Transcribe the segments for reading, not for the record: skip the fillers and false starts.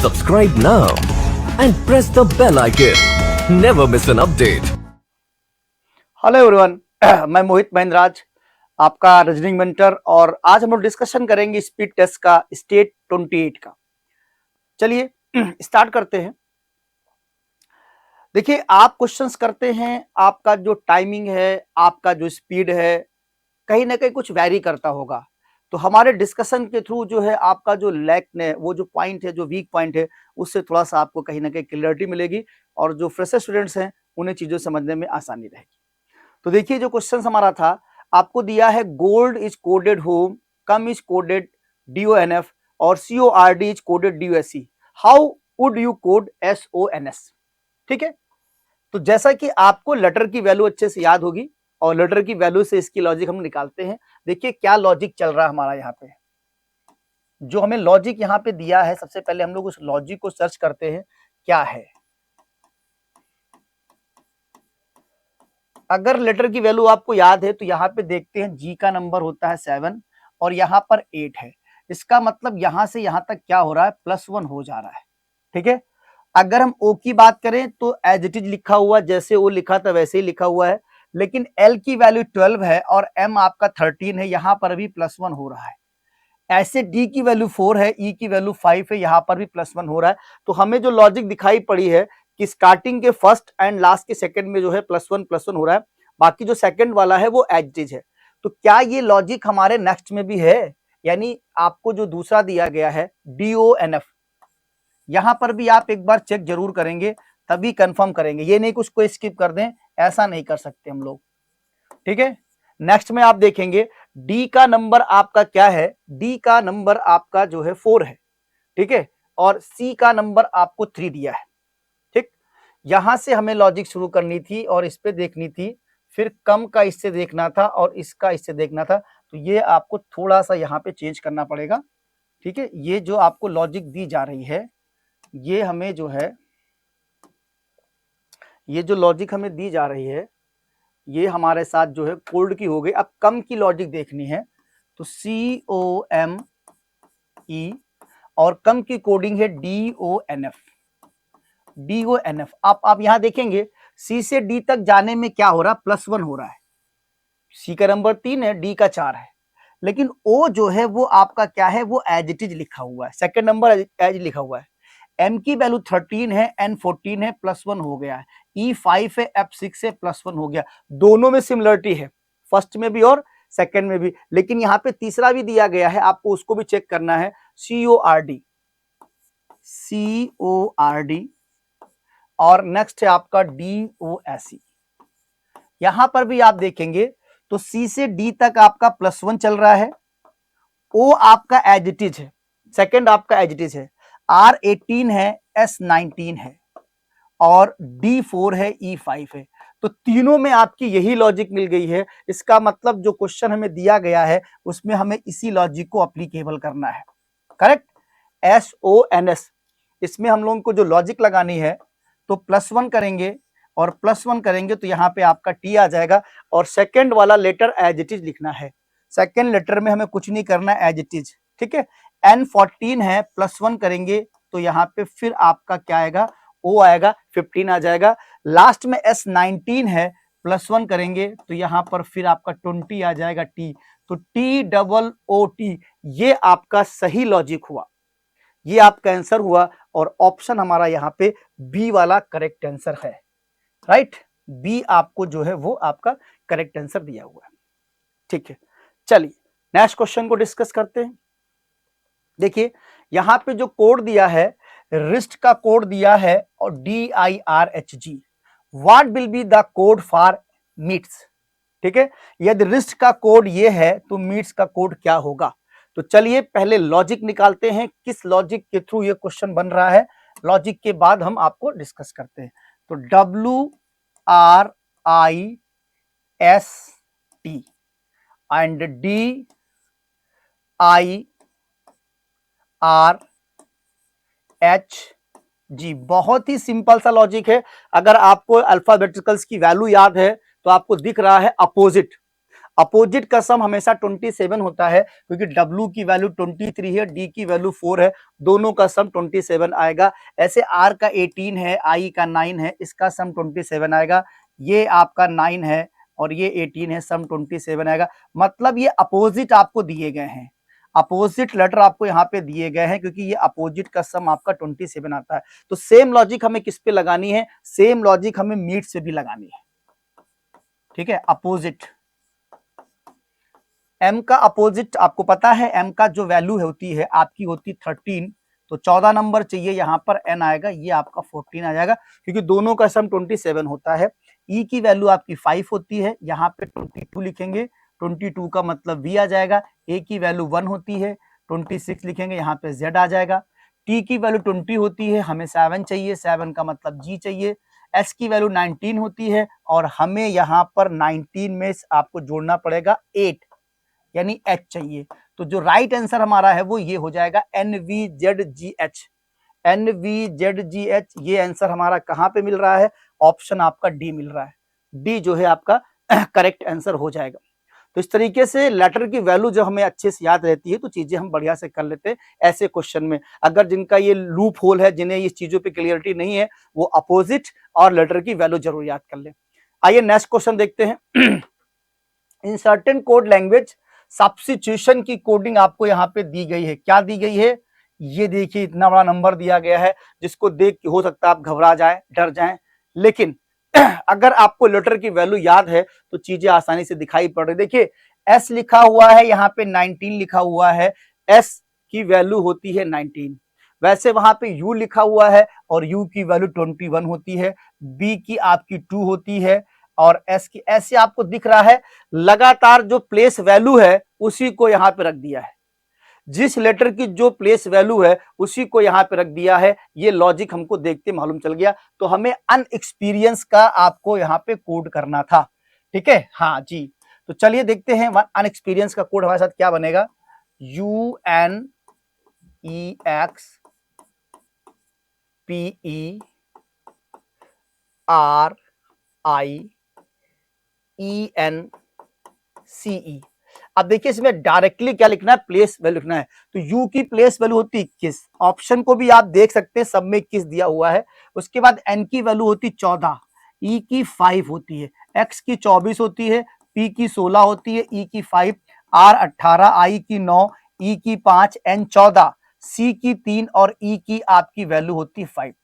Subscribe now and press the bell icon. Never miss an update. Hello everyone, मैं मोहित महेंद्रराज, आपका reasoning mentor, और आज हम लोग डिस्कशन करेंगे स्पीड टेस्ट का स्टेट 28 का। चलिए स्टार्ट करते हैं। देखिए, आप क्वेश्चंस करते हैं, आपका जो टाइमिंग है, आपका जो स्पीड है, कहीं ना कहीं कुछ वैरी करता होगा। तो हमारे डिस्कशन के थ्रू जो है आपका जो लैक ने वो जो पॉइंट है, जो वीक पॉइंट है, उससे थोड़ा सा आपको कहीं ना कहीं क्लियरिटी मिलेगी और जो फ्रेशर स्टूडेंट्स हैं उन्हें चीज़ों समझने में आसानी रहेगी। तो देखिए, जो क्वेश्चन हमारा था, आपको दिया है gold is coded home, come is coded DONF और CORD is coded DOSC। How would you code SONS? ठीक है, तो जैसा कि आपको लेटर की वैल्यू अच्छे से याद होगी और लेटर की वैल्यू से इसकी लॉजिक हम निकालते हैं। देखिए क्या लॉजिक चल रहा है हमारा यहाँ पे। जो हमें लॉजिक यहाँ पे दिया है, सबसे पहले हम लोग उस लॉजिक को सर्च करते हैं क्या है। अगर लेटर की वैल्यू आपको याद है तो यहाँ पे देखते हैं G का नंबर होता है 7 और यहाँ पर 8 है। इसका मतलब यहाँ से यहाँ तक क्या हो रहा है, +1 हो जा रहा है। ठीक है, अगर हम O की बात करें तो एज इट इज लिखा हुआ, जैसे O लिखा था वैसे ही लिखा हुआ है, लेकिन L की वैल्यू 12 है और M आपका 13 है, यहाँ पर भी +1 हो रहा है। ऐसे D की वैल्यू 4 है, E की वैल्यू 5 है, यहाँ पर भी +1 हो रहा है। तो हमें जो लॉजिक दिखाई पड़ी है कि स्टार्टिंग के फर्स्ट एंड लास्ट के सेकंड में जो है +1 हो रहा है, बाकी जो सेकंड वाला है वो एज इट इज है। तो क्या ये लॉजिक हमारे नेक्स्ट में भी है? यानी आपको जो दूसरा दिया गया है DONF, यहां पर भी आप एक बार चेक जरूर करेंगे, तभी कंफर्म करेंगे। ये नहीं कुछ को स्किप कर दें, ऐसा नहीं कर सकते हम लोग। ठीक है, नेक्स्ट में आप देखेंगे डी का नंबर आपका क्या है, डी का नंबर आपका जो है 4 है। ठीक है, और सी का नंबर आपको 3 दिया है। ठीक, यहां से हमें लॉजिक शुरू करनी थी और इस पे देखनी थी, फिर कम का इससे देखना था और इसका इससे देखना था। तो ये आपको थोड़ा सा यहाँ पे चेंज करना पड़ेगा। ठीक है, ये जो आपको लॉजिक दी जा रही है, ये हमें जो है, ये जो लॉजिक हमें दी जा रही है, ये हमारे साथ जो है कोल्ड की हो गई। अब कम की लॉजिक देखनी है तो COME और कम की कोडिंग है DONF। आप यहां देखेंगे C से D तक जाने में क्या हो रहा है, +1 हो रहा है। C का नंबर 3 है, D का 4 है, लेकिन O जो है वो आपका क्या है, वो एज इट इज लिखा हुआ है, सेकंड नंबर एज लिखा हुआ है। M की वैल्यू 13 है, N 14 है, +1 हो गया है। E 5 है, F 6 है, +1 हो गया। दोनों में सिमिलरिटी है, फर्स्ट में भी और सेकंड में भी। लेकिन यहाँ पे तीसरा भी दिया गया है, आपको उसको भी चेक करना है, CORD और नेक्स्ट है आपका DOSC। यहां पर भी आप देखेंगे तो C से D तक आपका +1 चल रहा है, O आपका एज इट इज है, सेकंड आपका एज इट इज है, R 18 है, S 19 है और D 4 है, E 5 है। तो तीनों में आपकी यही लॉजिक मिल गई है। इसका मतलब जो क्वेश्चन हमें दिया गया है उसमें हमें इसी लॉजिक को अप्लीकेबल करना है। करेक्ट, SONS, इसमें हम लोगों को जो लॉजिक लगानी है तो +1 करेंगे और +1 करेंगे तो यहाँ पे आपका T आ जाएगा और सेकंड वाला लेटर एज इट इज लिखना है। सेकंड लेटर में हमें कुछ नहीं करना, एज इट इज। ठीक है, N 14 है, +1 करेंगे तो यहाँ पे फिर आपका क्या आएगा, O आएगा, 15 आ जाएगा। लास्ट में S 19 है, +1 करेंगे तो यहाँ पर फिर आपका 20 आ जाएगा, T। तो TOOT, ये आपका सही लॉजिक हुआ, ये आपका आंसर हुआ और ऑप्शन हमारा यहाँ पे बी वाला करेक्ट आंसर है। राइट, बी आपको जो है वो आपका करेक्ट आंसर दिया हुआ है। ठीक है, चलिए नेक्स्ट क्वेश्चन को डिस्कस करते हैं। देखिए यहां पे जो कोड दिया है, रिस्ट का कोड दिया है और DIRHG। What will be the code for meets? ठीक है, यदि रिस्ट का कोड ये है तो मीट्स का कोड क्या होगा? तो चलिए पहले लॉजिक निकालते हैं, किस लॉजिक के थ्रू ये क्वेश्चन बन रहा है। लॉजिक के बाद हम आपको डिस्कस करते हैं। तो WRIST एंड DIRHG, बहुत ही सिंपल सा लॉजिक है। अगर आपको अल्फाबेटिकल्स की वैल्यू याद है तो आपको दिख रहा है अपोजिट। अपोजिट का सम हमेशा 27 होता है, क्योंकि W की वैल्यू 23 है, D की वैल्यू 4 है, दोनों का सम 27 आएगा। ऐसे R का 18 है, I का 9 है, इसका सम 27 आएगा। ये आपका 9 है और ये 18 है, सम 27 आएगा। मतलब ये अपोजिट आपको दिए गए हैं, अपोजिट लेटर आपको यहाँ पे दिए गए हैं, क्योंकि ये अपोजिट का सम आपका 27 आता है। तो सेम लॉजिक हमें किस पे लगानी है, सेम लॉजिक हमें मीट्स पे भी लगानी है। ठीक है, अपोजिट m का अपोजिट आपको पता है, m का जो वैल्यू होती है आपकी होती 13, तो 14 नंबर चाहिए, यहाँ पर n आएगा, ये आपका 14 आ जाएगा, क्योंकि दोनों का सम 27 होता है। e की वैल्यू आपकी 5 होती है, यहाँ पे 22 लिखेंगे, 22 का मतलब v आ जाएगा। a की वैल्यू 1 होती है, 26 लिखेंगे, यहाँ पे z आ जाएगा। t की वैल्यू 20 होती है, हमें 7 चाहिए, 7 का मतलब g चाहिए। s की वैल्यू 19 होती है और हमें यहाँ पर 19 में आपको जोड़ना पड़ेगा 8, यानी h चाहिए। तो जो राइट आंसर हमारा है वो ये हो जाएगा NVZGH। NVZGH ये आंसर हमारा कहाँ पे मिल रहा है, ऑप्शन आपका डी मिल रहा है। डी जो है आपका करेक्ट आंसर हो जाएगा। तो इस तरीके से लेटर की वैल्यू जब हमें अच्छे से याद रहती है तो चीजें हम बढ़िया से कर लेते हैं ऐसे क्वेश्चन में। अगर जिनका ये लूप होल है, जिन्हें इस चीजों पे क्लियरिटी नहीं है, वो अपोजिट और लेटर की वैल्यू जरूर याद कर ले। आइए नेक्स्ट क्वेश्चन देखते हैं। In certain code language substitution की कोडिंग आपको यहाँ पे दी गई है। क्या दी गई है, ये देखिए, इतना बड़ा नंबर दिया गया है जिसको देख के हो सकता है आप घबरा जाए, डर जाएं, लेकिन अगर आपको लेटर की वैल्यू याद है तो चीजें आसानी से दिखाई पड़ रही। देखिए एस लिखा हुआ है, यहाँ पे 19 लिखा हुआ है, एस की वैल्यू होती है 19। वैसे वहां पे यू लिखा हुआ है और यू की वैल्यू 21 होती है, बी की आपकी 2 होती है और एस की, ऐसे आपको दिख रहा है लगातार जो प्लेस वैल्यू है उसी को यहाँ पे रख दिया है। जिस लेटर की जो प्लेस वैल्यू है उसी को यहाँ पे रख दिया है। ये लॉजिक हमको देखते मालूम चल गया। तो हमें अनएक्सपीरियंस का आपको यहाँ पे कोड करना था। ठीक है, हाँ जी। तो चलिए देखते हैं अनएक्सपीरियंस का कोड हमारे साथ क्या बनेगा। UNEXPERIENCE। अब देखिए इसमें डायरेक्टली क्या लिखना है, प्लेस वैल्यू लिखना है। तो u की प्लेस वैल्यू होती 21, ऑप्शन को भी आप देख सकते हैं, सब में 21 दिया हुआ है। उसके बाद n की वैल्यू होती 14, e की 5 होती है, x की 24 होती है, p की 16 होती है, e की 5, r 18, i की 9, e की 5, n 14, c की 3 और e की आपकी वैल्यू होती 5।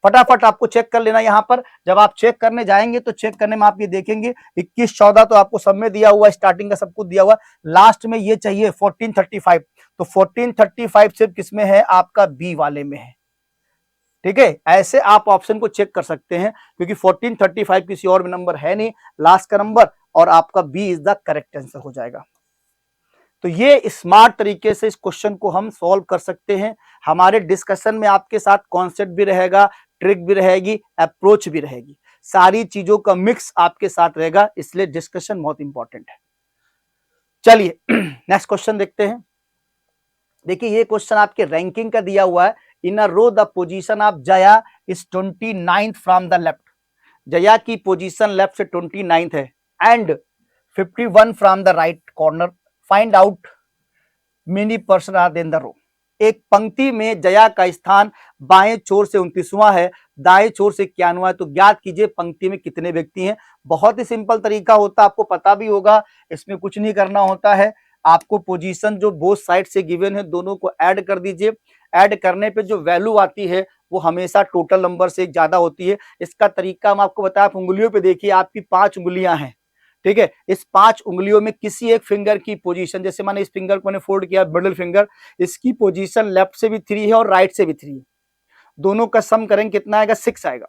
फटाफट आपको चेक कर लेना। यहाँ पर जब आप चेक करने जाएंगे तो चेक करने में आप ये देखेंगे 21 14 तो आपको सब में दिया हुआ, स्टार्टिंग का सब कुछ दिया हुआ, लास्ट में ये चाहिए 1435। तो 1435 सिर्फ किसमें है, आपका बी वाले में है। ठीक है, ऐसे आप ऑप्शन को चेक कर सकते हैं, क्योंकि 1435 किसी और में नंबर है नहीं, लास्ट का नंबर, और आपका B is the correct answer हो जाएगा। तो ये स्मार्ट तरीके से इस क्वेश्चन को हम सॉल्व कर सकते हैं। हमारे डिस्कशन में आपके साथ कॉन्सेप्ट भी रहेगा, ट्रिक भी रहेगी, अप्रोच भी रहेगी, सारी चीजों का मिक्स आपके साथ रहेगा, इसलिए डिस्कशन बहुत इंपॉर्टेंट है। चलिए नेक्स्ट क्वेश्चन देखते हैं। देखिए ये क्वेश्चन आपके रैंकिंग का दिया हुआ है। In a row the position of Jaya is 29th from the left. Jaya की पोजीशन लेफ्ट से 29th है and 51 from the right corner. Find out many person are then the row. एक पंक्ति में जया का स्थान बाएं छोर से 29वां है, दाएं छोर से 91वां है, तो ज्ञात कीजिए पंक्ति में कितने व्यक्ति हैं। बहुत ही सिंपल तरीका होता है, आपको पता भी होगा, इसमें कुछ नहीं करना होता है। आपको पोजीशन जो बोथ साइड से गिवन है दोनों को ऐड कर दीजिए। ऐड करने पे जो वैल्यू आती है वो हमेशा टोटल नंबर से एक ज्यादा होती है। इसका तरीका हम आपको बताया, आप उंगलियों पे देखिए, आपकी 5 उंगलियां हैं, ठीक है। इस 5 उंगलियों में किसी एक फिंगर की पोजीशन, जैसे मैंने इस फिंगर को मैंने फोल्ड किया, मिडिल फिंगर, इसकी पोजीशन लेफ्ट से भी 3 है और राइट से भी 3 है। दोनों का सम करेंगे कितना आएगा, 6 आएगा,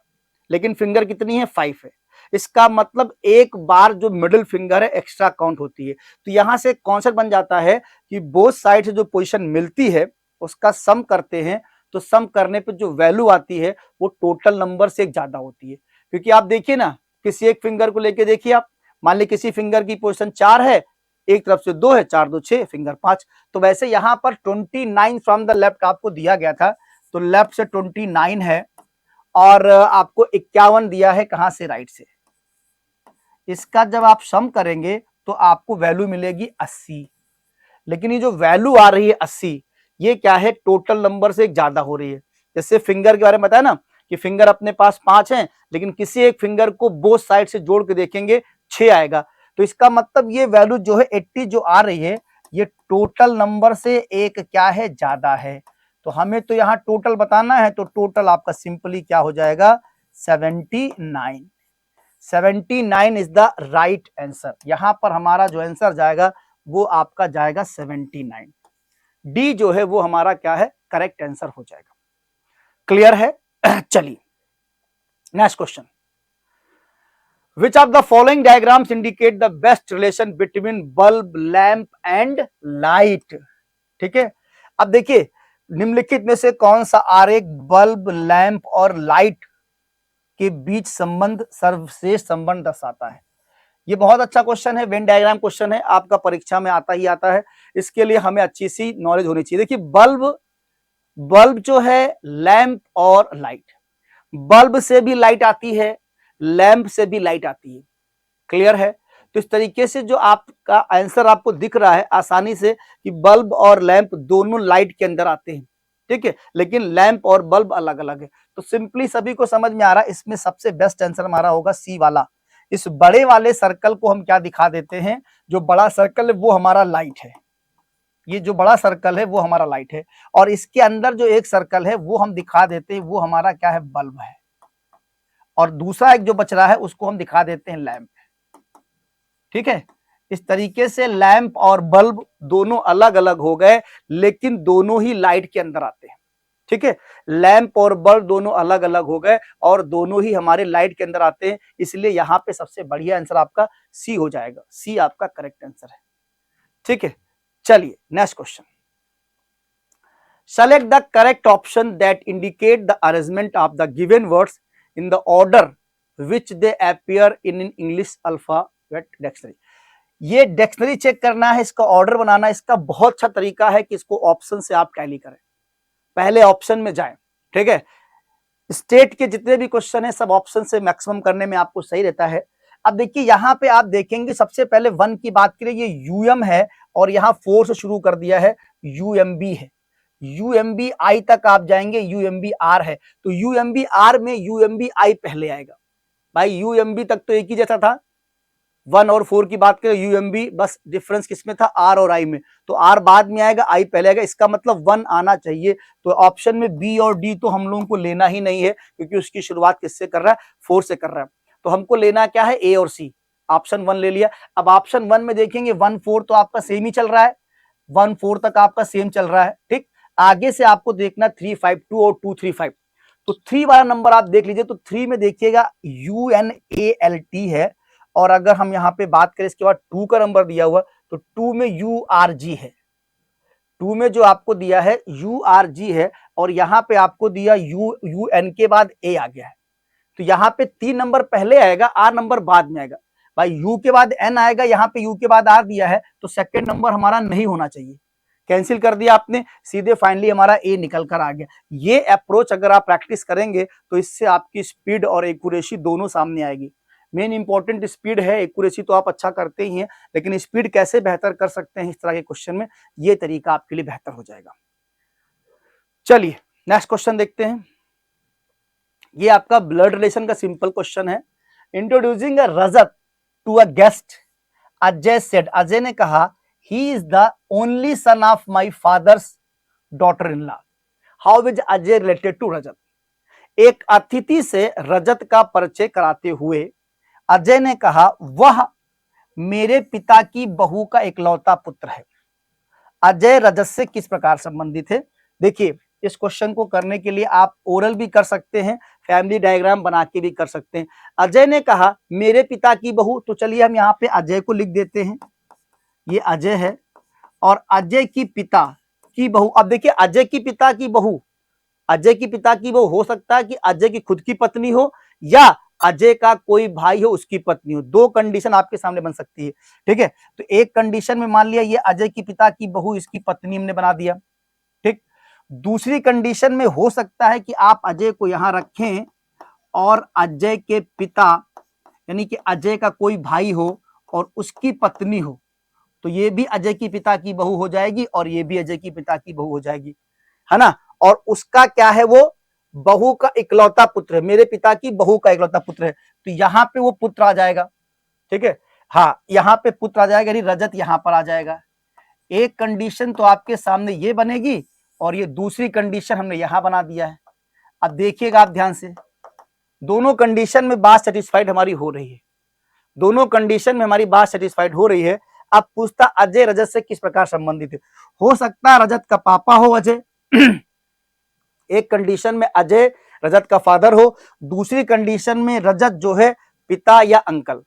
लेकिन फिंगर कितनी है, 5 है। इसका मतलब एक बार जो मिडिल फिंगर है एक्स्ट्रा काउंट होती है। तो यहां से कॉन्सेप्ट बन जाता है कि बोथ साइड से जो पोजीशन मिलती है उसका सम करते हैं, तो सम करने पे जो वैल्यू आती है वो टोटल नंबर से एक ज्यादा होती है। क्योंकि आप देखिए ना, किसी एक फिंगर को लेके देखिए आप, मान ली किसी फिंगर की पोजीशन 4 है, एक तरफ से 2 है, 4 2 6, फिंगर 5। तो वैसे यहां पर 29 फ्रॉम द लेफ्ट आपको दिया गया था, तो लेफ्ट से 29 है और आपको 51 दिया है कहां से, राइट से। इसका जब आप सम करेंगे तो आपको वैल्यू मिलेगी 80। लेकिन ये जो वैल्यू आ रही है 80, ये क्या है, टोटल नंबर से एक ज्यादा हो रही है। जैसे फिंगर के बारे में बताया ना कि फिंगर अपने पास 5 हैं, लेकिन किसी एक फिंगर को बोथ साइड से जोड़ के देखेंगे 6 आएगा। तो इसका मतलब ये वैल्यू जो है 80 जो आ रही है, ये टोटल नंबर से एक क्या है, ज्यादा है। तो हमें तो यहाँ टोटल बताना है, तो टोटल आपका सिंपली क्या हो जाएगा, 79। 79 इज द राइट आंसर। यहां पर हमारा जो आंसर जाएगा वो आपका जाएगा 79। डी जो है वो हमारा क्या है, करेक्ट आंसर हो जाएगा। क्लियर है? चलिए next question. Which of the following diagrams indicate the best relation between bulb, lamp and light? ठीक है, अब देखिए निम्नलिखित में से कौन सा आरेख बल्ब, लैंप और लाइट के बीच संबंध, सर्वश्रेष्ठ संबंध दर्शाता है? ये बहुत अच्छा क्वेश्चन है, वेन डायग्राम क्वेश्चन है, आपका परीक्षा में आता ही आता है। इसके लिए हमें अच्छी सी नॉलेज होनी चाहिए। देखिए बल्ब जो है, लैंप और लाइट, बल्ब से भी लाइट आती है, लैंप से भी लाइट आती है। क्लियर है? तो इस तरीके से जो आपका आंसर आपको दिख रहा है आसानी से कि बल्ब और लैंप दोनों लाइट के अंदर आते हैं, ठीक है, लेकिन लैंप और बल्ब अलग अलग है। तो सिंपली सभी को समझ में आ रहा है, इसमें सबसे बेस्ट आंसर हमारा होगा सी वाला। इस बड़े वाले सर्कल को हम क्या दिखा देते हैं, जो बड़ा सर्कल है वो हमारा लाइट है, ये जो बड़ा सर्कल है वो हमारा लाइट है, और इसके अंदर जो एक सर्कल है वो हम दिखा देते हैं, वो हमारा क्या है, बल्ब है, और दूसरा एक जो बच रहा है उसको हम दिखा देते हैं लैंप। ठीक है, इस तरीके से लैंप और बल्ब दोनों अलग अलग हो गए, लेकिन दोनों ही लाइट के अंदर आते हैं। ठीक है, लैंप और बल्ब दोनों अलग अलग हो गए और दोनों ही हमारे लाइट के अंदर आते हैं, इसलिए यहां पे सबसे बढ़िया आंसर आपका सी हो जाएगा। सी आपका करेक्ट आंसर है। ठीक है, चलिए next question. Select the correct option that indicate the arrangement of the given words in the order which they appear in English alphabet dictionary. ये डिक्शनरी चेक करना है, इसका ऑर्डर बनाना, इसका बहुत अच्छा तरीका है कि इसको ऑप्शन से आप टैली करें। पहले ऑप्शन में जाएं, ठीक है, स्टेट के जितने भी क्वेश्चन है सब ऑप्शन से मैक्सिमम करने में आपको सही रहता है। अब देखिए यहां पे आप देखेंगे सबसे पहले 1 की बात करें, ये यूएम है और यहां 4 से शुरू कर दिया है, यूएमबी है, यूएमबी आई तक आप जाएंगे, यूएमबी आर है, तो यूएमबी आर में यूएमबी आई पहले आएगा। भाई यूएमबी तक तो एक ही जैसा था, 1 और 4 की बात करें यूएमबी, बस डिफरेंस किसमें था, आर और आई में, तो आर बाद में आएगा, आई पहले आएगा, इसका मतलब 1 आना चाहिए। तो ऑप्शन में बी और डी तो हम लोगों को लेना ही नहीं है, क्योंकि उसकी शुरुआत किससे कर रहा है, 4 से कर रहा है। तो हमको लेना क्या है, ए और सी। ऑप्शन 1 ले लिया। अब ऑप्शन 1 में देखेंगे 1 4 तो आपका सेम ही चल रहा है, 1 4 तक आपका सेम चल रहा है। ठीक, आगे से आपको देखना 3 5 2 और 2 3 5, तो 3 वाला नंबर आप देख लीजिए, तो 3 में देखिएगा UNALT है, और अगर हम यहाँ पे बात करें इसके बाद 2 का नंबर दिया हुआ, तो 2 में URG है, 2 में जो आपको दिया है URG है, और यहाँ पे आपको दिया UN के बाद A आ गया है, तो यहाँ पे 3 नंबर पहले आएगा, R नंबर बाद में आएगा। भाई U के बाद N आएगा, यहाँ पे U के बाद R दिया है, तो सेकेंड नंबर हमारा नहीं होना चाहिए, कैंसिल कर दिया आपने, सीधे फाइनली हमारा ए निकल कर आ गया। ये अप्रोच अगर आप प्रैक्टिस करेंगे तो इससे आपकी स्पीड और एक्यूरेसी दोनों सामने आएगी। मेन इंपॉर्टेंट स्पीड है, एक्यूरेसी तो आप अच्छा करते ही हैं, लेकिन स्पीड कैसे बेहतर कर सकते हैं इस तरह के क्वेश्चन में, ये तरीका आपके लिए बेहतर हो जाएगा। चलिए नेक्स्ट क्वेश्चन देखते हैं। ये आपका ब्लड रिलेशन का सिंपल क्वेश्चन है। Introducing a Rajat to a guest, Ajay said, Ajay ने कहा, he is the only son of my father's daughter-in-law. How is Ajay related to रजत? एक अतिथि से रजत का परिचय कराते हुए अजय ने कहा, वह मेरे पिता की बहू का इकलौता पुत्र है। अजय रजत से किस प्रकार संबंधित है? देखिए इस क्वेश्चन को करने के लिए आप ओरल भी कर सकते हैं, फैमिली डायग्राम बना के भी कर सकते हैं। अजय ने कहा मेरे पिता की बहू, तो चलिए हम यहाँ पे अजय को लिख देते हैं, ये अजय है, और अजय की पिता की बहू। अब देखिए अजय की पिता की बहू, अजय की पिता की बहू हो सकता है कि अजय की खुद की पत्नी हो या अजय का कोई भाई हो उसकी पत्नी हो, 2 कंडीशन आपके सामने बन सकती है। ठीक है, तो एक कंडीशन में मान लिया ये अजय की पिता की बहू इसकी पत्नी हमने बना दिया। ठीक, दूसरी कंडीशन में हो सकता है कि आप अजय को यहां रखें और अजय के पिता यानी कि अजय का कोई भाई हो और उसकी पत्नी हो तो ये भी अजय की पिता की बहू हो जाएगी और ये भी अजय की पिता की बहू हो जाएगी, है ना। और उसका क्या है, वो बहू का इकलौता पुत्र है, मेरे पिता की बहू का इकलौता पुत्र है, तो यहाँ पे वो पुत्र आ जाएगा। ठीक है, हाँ यहाँ पे पुत्र आ जाएगा, यानी रजत यहाँ पर आ जाएगा। एक कंडीशन तो आपके सामने ये बनेगी और ये दूसरी कंडीशन हमने यहां बना दिया है। अब देखिएगा आप ध्यान से, दोनों कंडीशन में बात सेटिस्फाइड हमारी हो रही है, दोनों कंडीशन में हमारी बात सेटिस्फाइड हो रही है। अब पूछता अजय रजत से किस प्रकार संबंधित है, हो सकता है रजत का पापा हो अजय एक कंडीशन में अजय रजत का फादर हो, दूसरी कंडीशन में रजत जो है पिता या अंकल,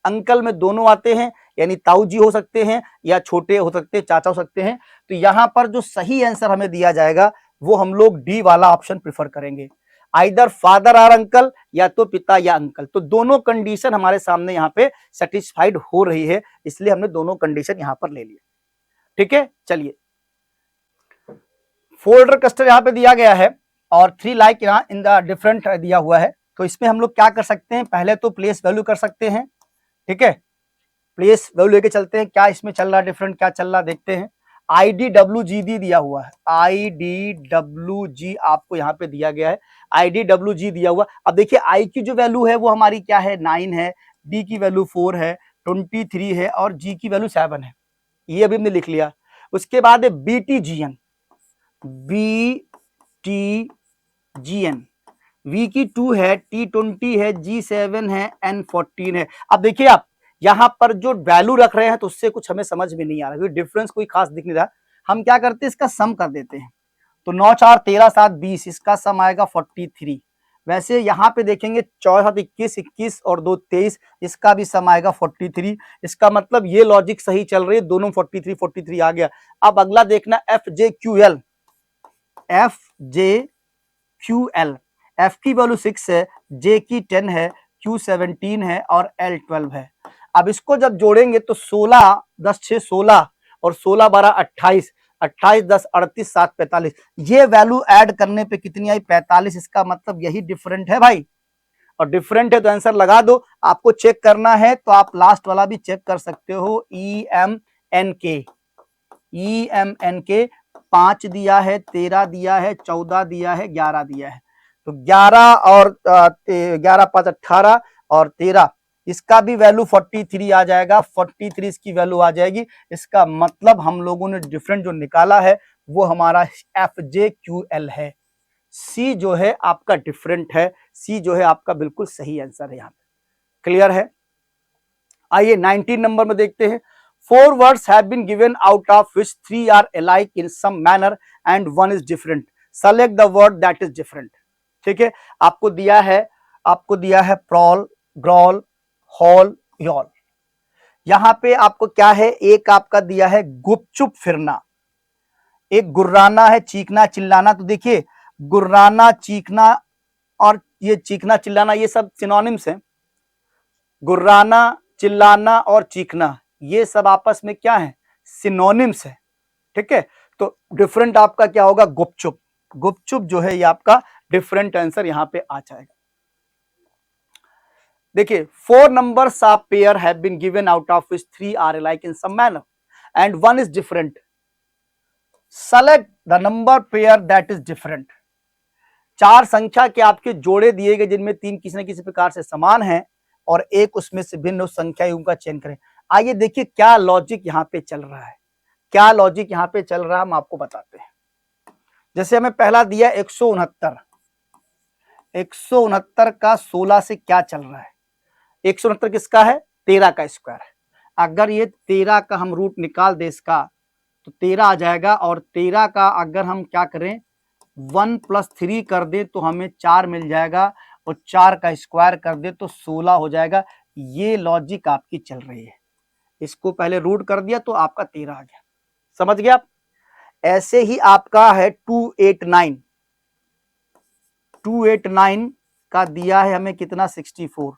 अंकल में दोनों आते हैं, यानी ताऊ जी हो सकते हैं या छोटे हो सकते हैं, चाचा हो सकते हैं। तो यहां पर जो सही आंसर हमें दिया जाएगा वो हम लोग डी वाला ऑप्शन प्रेफर करेंगे, आइदर फादर और अंकल या तो पिता या अंकल। तो दोनों कंडीशन हमारे सामने यहाँ पे सेटिस्फाइड हो रही है, इसलिए हमने दोनों कंडीशन यहां पर ले लिया। ठीक है, चलिए फोल्डर क्लस्टर यहाँ पे दिया गया है और 3 लाइक यहाँ इन द डिफरेंट दिया हुआ है। तो इसमें हम लोग क्या कर सकते हैं, पहले तो प्लेस वैल्यू कर सकते हैं। ठीक है, प्लेस वैल्यू लेके चलते हैं, क्या इसमें चल रहा है डिफरेंट, क्या चल रहा है देखते हैं। IDWGD दिया हुआ है, IDWG आपको यहाँ पे दिया गया है, IDWG दिया हुआ। अब देखिए I की जो वैल्यू है वो हमारी क्या है, 9 है, D की वैल्यू 4 है, 23 है और G की वैल्यू 7 है, ये अभी हमने लिख लिया। उसके बाद है BTGN, BTGN, V की 2 है, T20 है, G7 है, N14 है। अब देखिए आप यहां पर जो वैल्यू रख रहे हैं तो उससे कुछ हमें समझ में नहीं आ रहा, क्योंकि डिफरेंस कोई खास दिख नहीं रहा। हम क्या करते हैं, इसका सम कर देते हैं। तो 9 4 13 7 20, इसका सम आएगा 43। वैसे यहाँ पे देखेंगे 4 7 21, 21 और 2 23, इसका भी सम आएगा 43। इसका मतलब ये लॉजिक सही चल रही है, दोनों 43 43 आ गया। अब अगला देखना FJQL, FJQL, F की वैल्यू 6 है, J की 10 है, Q 17 है और L 12 है। अब इसको जब जोड़ेंगे तो 16 10 6 16 और 16 12 28, 28 10 38 7 45, ये वैल्यू ऐड करने पे कितनी आई, 45। इसका मतलब यही डिफरेंट है भाई, और डिफरेंट है तो आंसर लगा दो। आपको चेक करना है तो आप लास्ट वाला भी चेक कर सकते हो, EMNK, 5 दिया है, 13 दिया है, 14 दिया है, 11 दिया है। तो 11 और 11 5 18 और 13, इसका भी वैल्यू 43 आ जाएगा, 43 इसकी वैल्यू आ जाएगी। इसका मतलब हम लोगों ने डिफरेंट जो निकाला है वो हमारा FJQL है। सी जो है आपका डिफरेंट है, सी जो है आपका बिल्कुल सही आंसर है यहाँ पे। क्लियर है, आइए 19 नंबर में देखते हैं। 4 words have been given out of which 3 are alike in some manner and 1 is different. Select the word that is different. ठीक है, आपको दिया है प्रॉल, ग्रॉल, हॉल, यॉल। यहां पे आपको क्या है, एक आपका दिया है गुपचुप फिरना, एक गुर्राना है चीखना चिल्लाना। तो देखिए गुर्राना, चीखना और ये चीखना चिल्लाना ये सब सिनोनिम्स हैं। गुर्राना, चिल्लाना और चीखना ये सब आपस में क्या है, सिनोनिम्स है। ठीक है, तो डिफरेंट आपका क्या होगा, गुपचुप। गुपचुप जो है ये आपका डिफरेंट आंसर यहां पे आ जाएगा। देखिए 4 numbers of pair have been given out of which 3 are alike in some manner and 1 is different. Select the number pair that is different. 4 संख्या के आपके जोड़े दिए गए जिनमें 3 किसी न किसी प्रकार से समान हैं और एक उसमें से भिन्न उस संख्या का चयन करें। आइए देखिए क्या लॉजिक यहाँ पे चल रहा है, क्या लॉजिक यहाँ पे चल रहा है हम आपको बताते हैं। जैसे हमें पहला दिया 169, 169 का 16 से क्या चल रहा है, 169 किसका है, 13 का स्क्वायर है। अगर ये 13 का हम रूट निकाल दे इसका तो 13 आ जाएगा, और 13 का अगर हम क्या करें 1 + 3 कर दे तो हमें 4 मिल जाएगा, और 4 का स्क्वायर कर दे तो 16 हो जाएगा। ये लॉजिक आपकी चल रही है। इसको पहले रूट कर दिया तो आपका 13 आ गया, समझ गया आप। ऐसे ही आपका है 289, 289 का दिया है हमें कितना 64,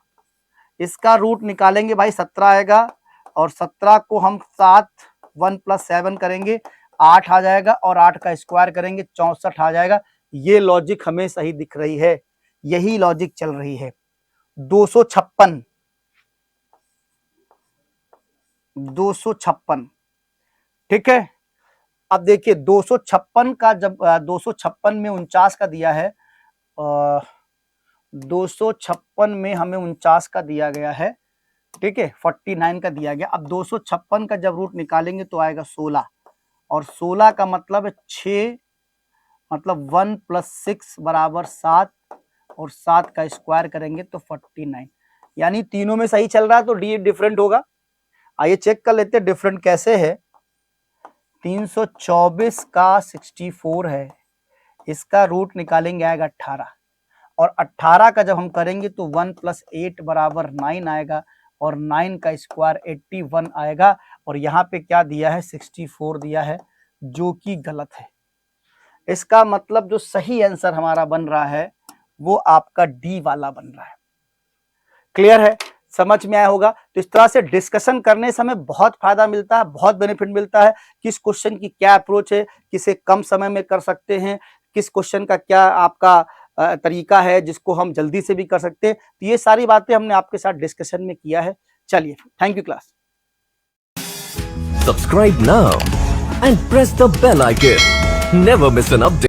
इसका रूट निकालेंगे भाई 17 आएगा, और 17 को हम 7 1 + 7 करेंगे 8 आ जाएगा, और 8 का स्क्वायर करेंगे 64 आ जाएगा। ये लॉजिक हमें सही दिख रही है, यही लॉजिक चल रही है। 256, 256, ठीक है। अब देखिए 256 का जब 256 में 49 का दिया है, 256 में हमें 49 का दिया गया है, ठीक है, 49 का दिया गया। अब 256 का जब रूट निकालेंगे तो आएगा 16, और 16 का मतलब है 6, मतलब 1 + 6 = 7, और 7 का स्क्वायर करेंगे तो 49। यानी तीनों में सही चल रहा है तो डी डिफरेंट होगा। आइए चेक कर लेते हैं डिफरेंट कैसे है। 324 का 64 है, इसका रूट निकालेंगे आएगा 18, और 18 का जब हम करेंगे तो 1 + 8 = 9 आएगा, और 9 का स्क्वायर 81 आएगा, और यहाँ पे क्या दिया है 64 दिया है, जो कि गलत है। इसका मतलब जो सही आंसर हमारा बन रहा है वो आपका डी वाला बन रहा है। क्लियर है, समझ में आया होगा। तो इस तरह से डिस्कशन करने से हमें बहुत फायदा मिलता है, बहुत बेनिफिट मिलता है। किस क्वेश्चन की क्या अप्रोच है, किसे कम समय में कर सकते हैं, किस क्वेश्चन का क्या आपका तरीका है जिसको हम जल्दी से भी कर सकते हैं। तो ये सारी बातें हमने आपके साथ डिस्कशन में किया है। चलिए, thank you class. Subscribe now and press the bell icon. Never miss an update.